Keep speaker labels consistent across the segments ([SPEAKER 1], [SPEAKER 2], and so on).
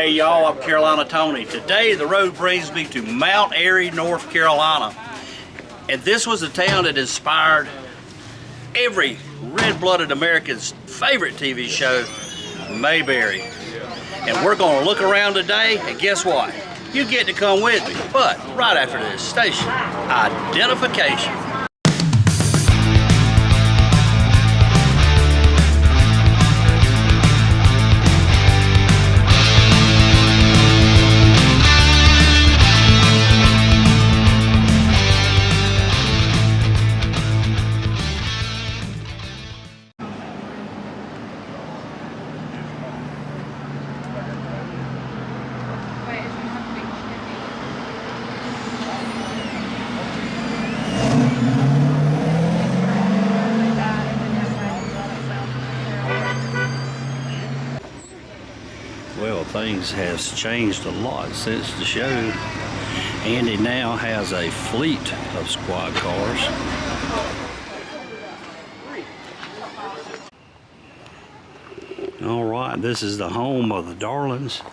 [SPEAKER 1] Hey y'all, I'm Carolina Tony. Today the road brings me to Mount Airy, North Carolina. And this was the town that inspired every red-blooded American's favorite TV show, Mayberry. And we're gonna look around today, and guess what? You get to come with me, but right after this station identification. Well, things has changed a lot since the show. Andy now has a fleet of squad cars. All right, this is the home of the Darlings.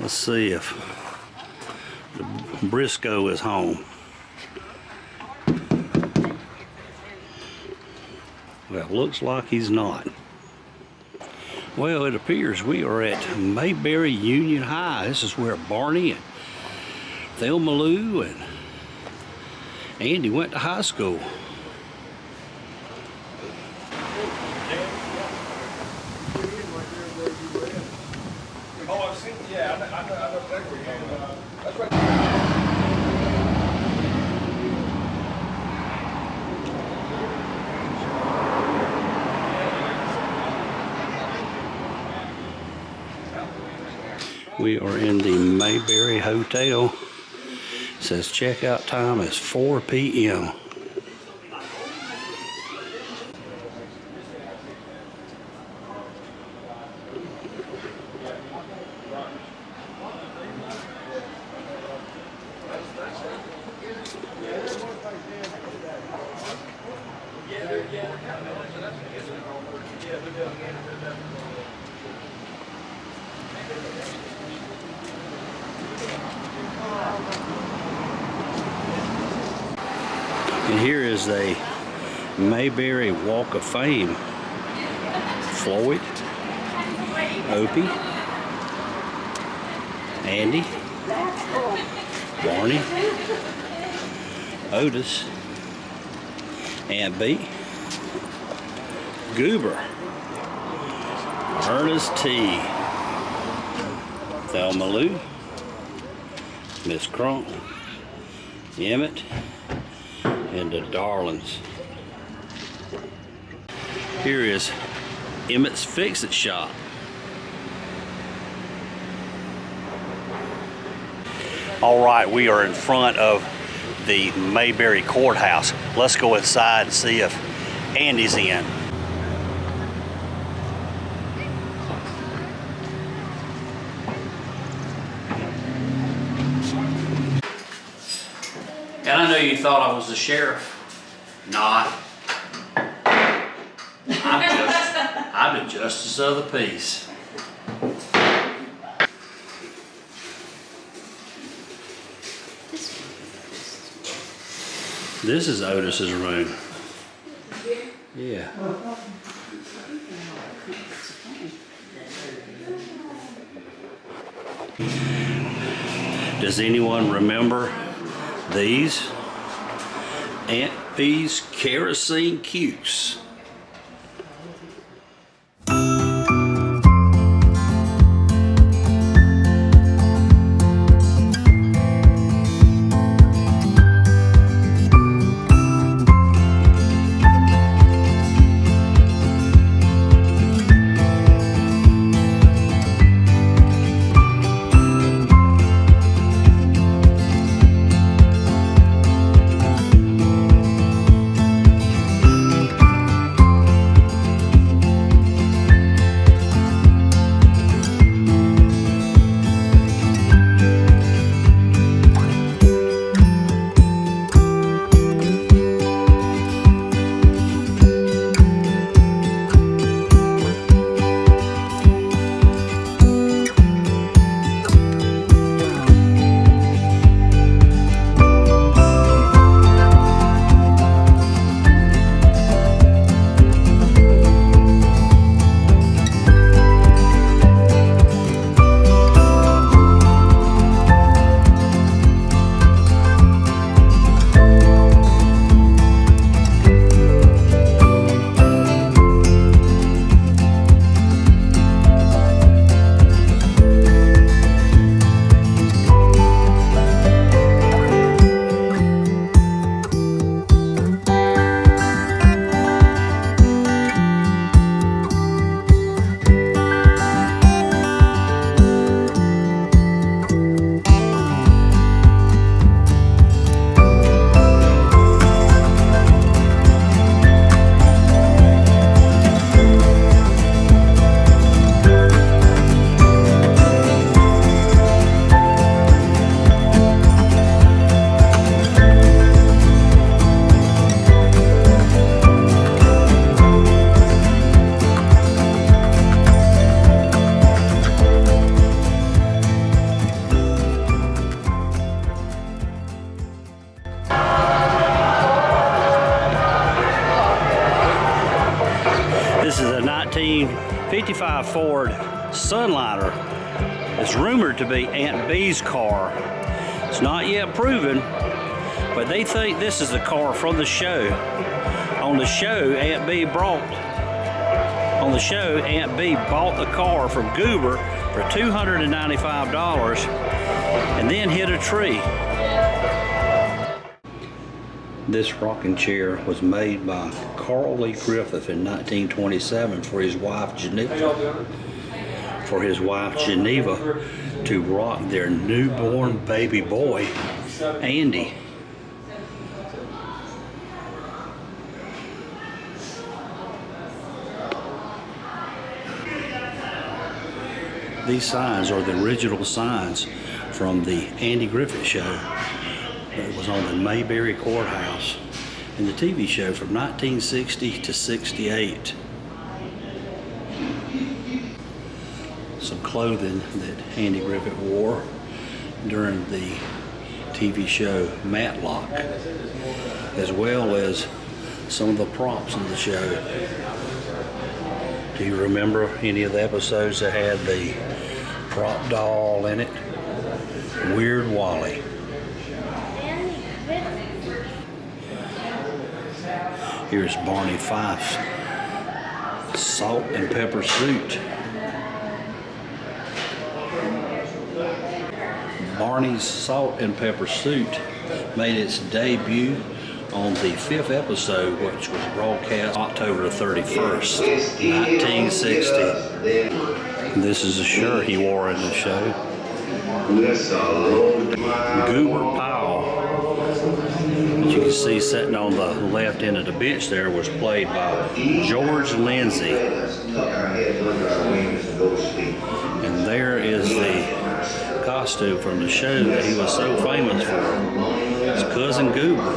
[SPEAKER 1] Let's see if the Briscoe is home. Well, looks like he's not. Well, it appears we are at Mayberry Union High. This is where Barney and Thelma Lou and Andy went to high school.
[SPEAKER 2] Oh, I've seen, yeah, I know exactly. That's right.
[SPEAKER 1] We are in the Mayberry Hotel. It says checkout time is 4 p.m. And here is a Mayberry Walk of Fame. Floyd, Opie, Andy, Barney, Otis, Aunt B, Goober, Ernest T, Thelma Lou, Miss Crump, Emmett, and the Darlings. Here is Emmett's Fix-It Shop. All right, we are in front of the Mayberry Courthouse. Let's go inside and see if Andy's in. And I know you thought I was the sheriff. Not. I'm the justice of the peace. This is Otis's room. Yeah. Does anyone remember these? Aunt B's kerosene cukes. 1955 Ford Sunliner is rumored to be Aunt Bee's car. It's not yet proven, but they think this is the car from the show. On the show, Aunt Bee bought the car from Goober for $295 and then hit a tree. This rocking chair was made by Carl Lee Griffith in 1927 for his wife Geneva to rock their newborn baby boy, Andy. These signs are the original signs from the Andy Griffith show that was on the Mayberry Courthouse and the TV show from 1960 to 68. Some clothing that Andy Griffith wore during the TV show Matlock, as well as some of the props in the show. Do you remember any of the episodes that had the prop doll in it? Weird Wally. Here's Barney Fife's salt and pepper suit. Barney's salt and pepper suit made its debut on the 5th episode, which was broadcast October the 31st, 1960. This is a shirt he wore in the show. Goober Powell, that you can see sitting on the left end of the bench there, was played by George Lindsay. And there is the costume from the show that he was so famous for. His cousin Goober.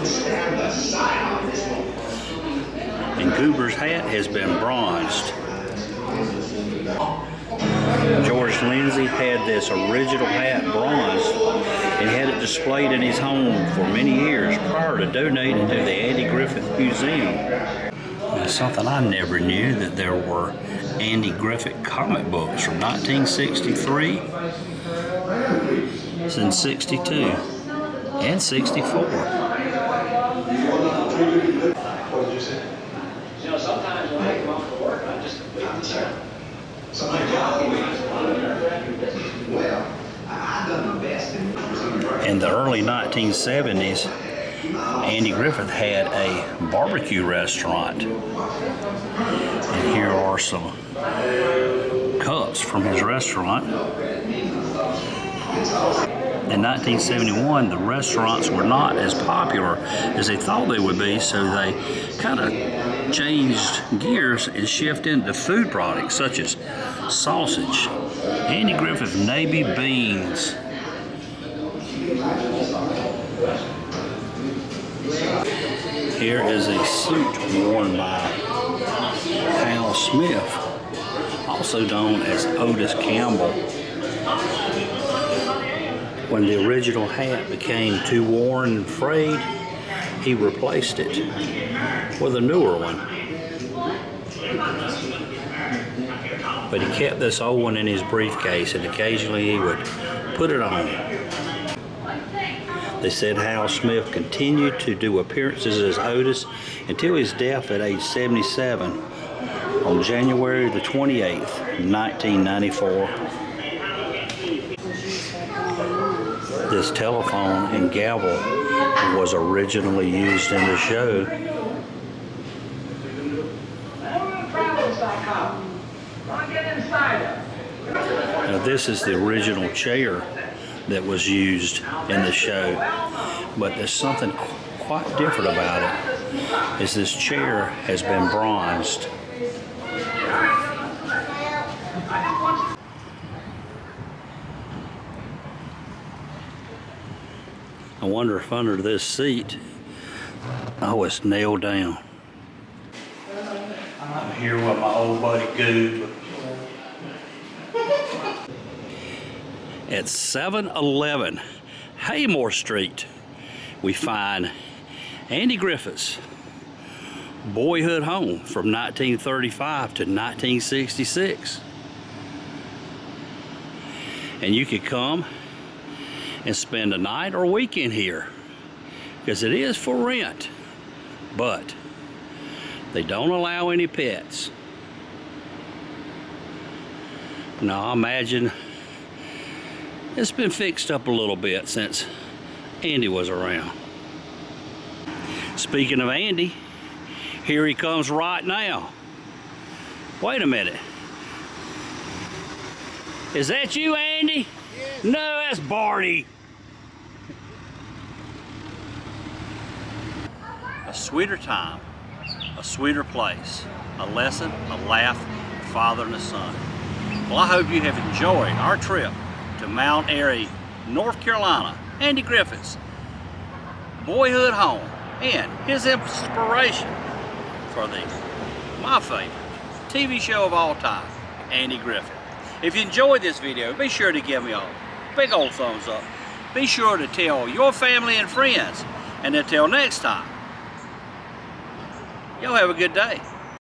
[SPEAKER 1] And Goober's hat has been bronzed. George Lindsay had this original hat bronzed and had it displayed in his home for many years prior to donating to the Andy Griffith Museum. Now, something I never knew, that there were Andy Griffith comic books from 1963 and 62 and 64.
[SPEAKER 3] You know, sometimes when I come off to work, I just complete the show.
[SPEAKER 1] In the early 1970s, Andy Griffith had a barbecue restaurant. And here are some cups from his restaurant. In 1971, the restaurants were not as popular as they thought they would be, so they kind of changed gears and shifted into food products such as sausage, Andy Griffith Navy beans. Here is a suit worn by Hal Smith, also known as Otis Campbell. When the original hat became too worn and frayed, he replaced it with a newer one. But he kept this old one in his briefcase, and occasionally he would put it on. They said Hal Smith continued to do appearances as Otis until his death at age 77 on January the 28th, 1994. This telephone and gavel was originally used in the show. Now, this is the original chair that was used in the show, but there's something quite different about it, is this chair has been bronzed. I wonder if under this seat, oh, it's nailed down. I'm here with my old buddy Goob at 711 Haymore Street. We find Andy Griffith's boyhood home from 1935 to 1966. And you could come and spend a night or weekend here, because it is for rent, but they don't allow any pets. Now I imagine it's been fixed up a little bit since Andy was around. Speaking of Andy, here he comes right now. Wait a minute. Is that you, Andy?
[SPEAKER 4] Yes.
[SPEAKER 1] No, that's Barney. A sweeter time, a sweeter place, a lesson, a laugh, a father and a son. Well, I hope you have enjoyed our trip to Mount Airy, North Carolina, Andy Griffith's boyhood home, and his inspiration for my favorite TV show of all time, Andy Griffith. If you enjoyed this video, be sure to give me a big old thumbs up. Be sure to tell your family and friends. And until next time, y'all have a good day.